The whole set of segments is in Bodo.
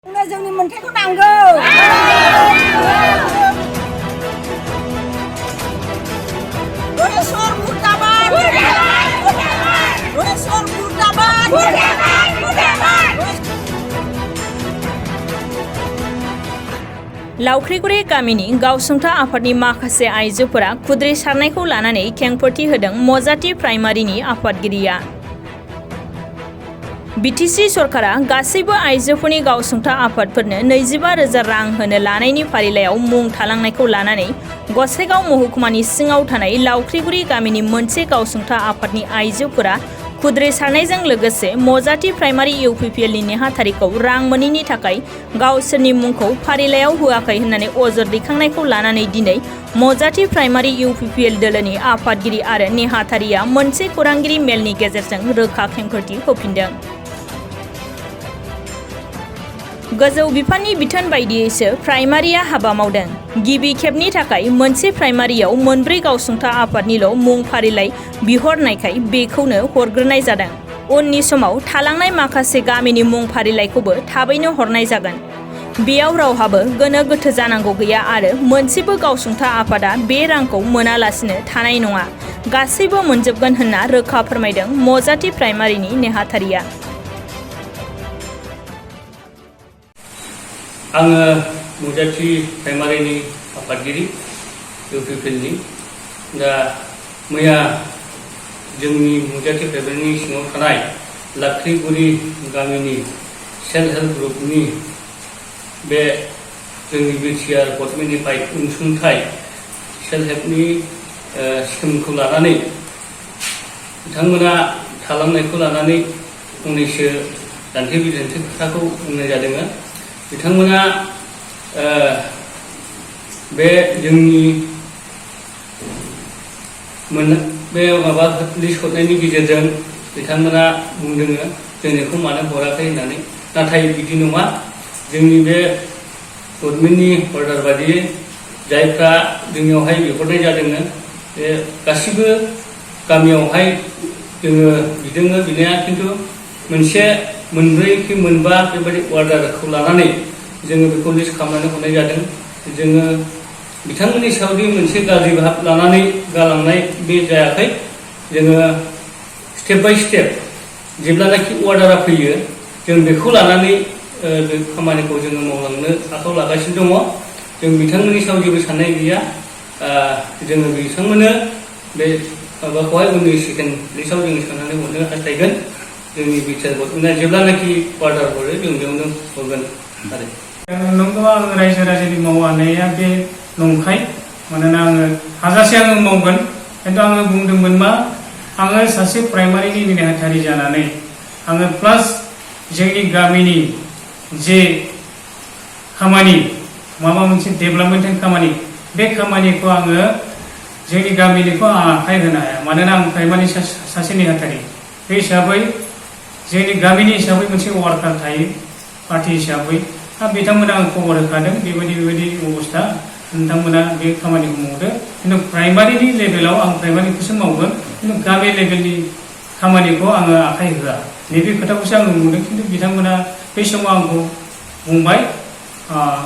जोंनि मोनथायखौ नांगौ। धनेश्वर मुर्दाबाद। धनेश्वर मुर्दाबाद। लावख्रिगुरि गामिनि गावसुंथा आफादनि माखासे आइजोफोरा खुद्रि सारनायखौ लानानै खेंफोरथि होदों मजाति प्राइमारिनि आफादगिरिया। बिटिसि सरकारा गासैबो आइजोफोरनि गावसुंथा आफादफोरनो 25,000 रां होनो लानायनि फारिलाइयाव मुं थालांनायखौ लानानै गसाइगाव महकुमानि सिङाव थानाय लावख्रिगुरि गामिनि मोनसे गावसुंथा आफादनि आइजोफोरा खुद्रि सारनायजों लोगोसे मजाति प्राइमारि इउपिपिएलनि नेहाथारिखौ रां मोनैनि थाखाय गावसोरनि मुंखौ फारिलाइयाव होआखै होननानै अजद दैखांनायखौ लानानै दिनै मजाति प्राइमारि इउपिपिएल दोलोनि आफादगिरि आरो नेहाथारिया मोनसे खौरांगिरि मेलनि गेजेरजों रोखा खेंफोरथि होफिनदों। गोजौ बिफाननि बिथोन बायदियैसो प्राइमारिया हाबा मावदों। गिबि खेबनि थाखाय मोनसे प्राइमारियाव 4 गावसुंथा आफादनिल' मुं फारिलाइ बिहरनायखाय बेखौनो हरग्रोनाय जादों। उननि समाव थालांनाय माखासे गामिनि मुं फारिलाइखौबो थाबैनो हरनाय जागोन। बेयाव रावहाबो गोनो गोथो जानांगौ गैया आरो मोनसेबो गावसुंथा आफादा बे रांखौ मोनालासिनो थानाय नङा, गासैबो मोनजोबगोन होनना रोखा फोरमायदों मजाति प्राइमारिनि नेहाथारिया। आङो मजाति प्राइमारिनि आफादगिरि इउपिपिएलनि दा मैया जोंनि मजाति प्राइमारिनि सिङाव थानाय लावख्रिगुरि गामिनि सेल्फ हेल्प ग्रुपनि बे जोंनि बिटिआर गभर्नमेन्टनिफ्राय अनसुंथाइ सेल्फ हेल्पनि स्किमखौ लानानै बिथांमोना थालांनायखौ लानानै फंनैसो दान्थे बिदान्थे खोथाखौ बुंनाय जादों। बिथांमोना बे जोंनि बे माबा लिस्ट हरनायनि गेजेरजों बिथांमोना बुंदों जोंनिखौ मानो हराखै होननानै, नाथाय बिदि नङा। जोंनि बे गभर्नमेन्टनि अर्डार बादियै जायफ्रा जोंनियावहाय बिहरनाय जादों बे गासिबो गामियावहाय जोङो बिदों बिनाया, खिन्थु मोनसे 4 कि 5 बेबायदि अर्डारखौ लानानै जोङो बेखौ लिस्ट खालामनानै हरनाय जादों। जोङो बिथांमोननि सायावदि मोनसे गाज्रि भाब लानानै गालांनाय बे जायाखै। जोङो स्टेप बाय स्टेप जेब्लानाखि अर्डारा फैयो जों बेखौ लानानै बे खामानिखौ जोङो मावलांनो आखायाव लागासिनो दङ। जों बिथांमोननि सायाव जेबो साननाय गैया। जोङो बिथांमोननो बे माबाखौहाय उननि सेकेन्ड लिस्टआव जोङो सोनानै हरनो हास्थायगोन। जोंनि बिटिआर गभर्नमेन्टआ जेब्लानाखि अर्डार हरो जों बेयावनो हरगोन आरो। नंगौ, आं रायजो राजानि मावनाया बे नंखाय। मानोना आङो हाजासे आङो मावगोन, खिन्थु आङो बुंदोंमोन मा आङो सासे प्राइमारिनि नेहाथारि जानानै आङो प्लास जोंनि गामिनि जे खामानि माबा मोनसे डेभेलपमेन्टनि खामानि, बे खामानिखौ आङो जोंनि गामिनिखौ आं आखाइ होनो हाया। मानोना आं प्राइमारि सासे नेहाथारि। बे हिसाबै जोंनि गामिनि हिसाबै मोनसे वार्कार थायो पार्टि हिसाबै। बिथांमोना आं खबर होखादों बेबायदि अबस्था, नोंथांमोना बे खामानिखौ मावदो। खिन्थु प्राइमारिनि लेभेलाव आं प्राइमारिखौसो मावगोन, खिन्थु गामि लेभेलनि खामानिखौ आङो आखाइ होआ। नैबे खोथाखौसो आं नुदों। खिन्थु बिथांमोना बे समाव आंखौ बुंबाय,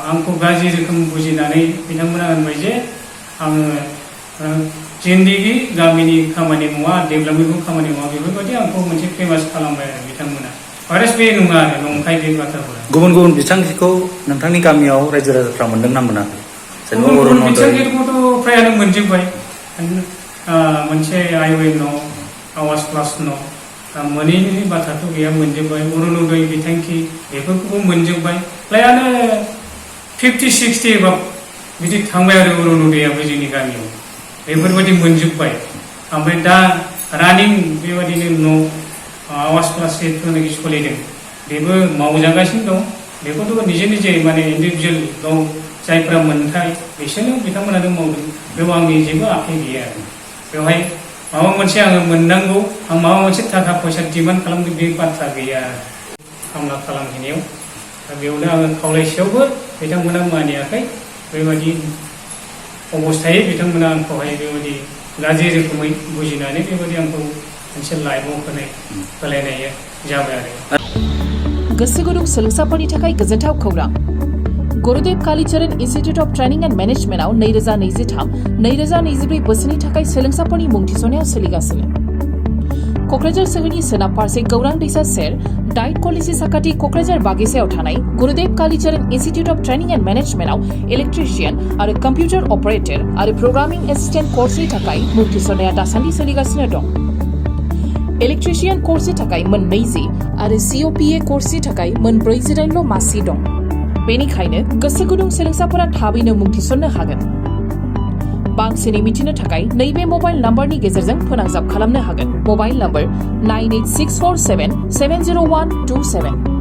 आंखौ गाज्रि रोखोम बुजिनानै बिथांमोना होनबाय जे आङो जिन्दगि गामिनि खामानि मावा, डेभेलपमेन्टखौ खामानि मावा, बेफोरबायदि आंखौ मोनसे फेमास खालामबाय आरो बिथांमोना। फारेस बे नङा आरो, नंखाय बे बाथ्राफोरा। गुबुन गुबुन बिथांखिखौ नोंथांनि गामियाव रायजो राजाफ्रा मोनदों ना मोनाखै? गुबुन बिथांखिखौथ' फ्रायानो मोनजोब्बाय। मोनसे IOM न', आवास प्लास न', मोनैनि बाथ्राथ' गैया, मोनजोब्बाय। अरुण'दय बिथांखि बेफोरखौबो मोनजोब्बाय। फ्रायानो 50-60 एबा बिदि थांबाय आरो अरुण'दयाबो जोंनि गामियाव बेफोरबायदि मोनजोब्बाय। ओमफ्राय दा रानिं बेबायदिनो न' आवास प्लास जेथुनाखि सोलिदों बेबो मावजागासिनो दं। बेखौथ' निजे माने इन्डिभिजुवेल गाव जायफ्रा मोनथाय बिसोरनो बिथांमोनानो मावदों। बेयाव आंनि जेबो आखाइ गैया आरो। बेवहाय माबा मोनसे आङो मोननांगौ, आं माबा मोनसे थाखा फैसा डिमान्ड खालामदों, बे बाथ्रा गैया आरो खामला खालामहैनायाव। दा बेयावनो आङो खावलायसेयावबो बिथांमोना मानियाखै। बेबायदि अबस्थायै बिथांमोना आंखौहाय बेबायदि गाज्रि रोखोमै बुजिनानै बेबायदि आंखौ मोनसे लाइफआव होलायनाय जाबाय आरो। गोसो गुदुं सोलोंसाफोरनि थाखाय गोजोनथाव खौरां। Gurudev Kalicharan institute of training and मैनेजमेंटआव 2023-2024 बोसोरनि थाखाय सोलोंसाफोरनि मुं थिसननाया सोलिगासिनो। क'क्राझार सोहोरनि सोनाब फारसे गौरां दैसा सेर डाइट कलेजनि साखाथि क'क्राझार बागिसायाव थानाय Gurudev Kalicharan institute of training and मैनेजमेंटआव इलेक्ट्रिशियन आरो कम्पिउटार ऑपरेटर आरो प्रोग्रामिंग एसिस्टेंट कोर्सनि थाखाय मुं थिसननाया दासान्दि सोलिगासिनो दं। इलेक्ट्रिशियन कोर्सनि थाखाय मोन 20 आरो COPA कोर्सनि थाखाय मोन 48ल' मासि दं। बेनिखायनो गोसो गुदुं सोलोंसाफोरा थाबैनो मुं थिसननो हागोन। बांसिनै मिथिनो थाखाय नैबे मबाइल नम्बरनि गेजेरजों फोनांजाब खालामनो हागोन। Mobile number 98647700127।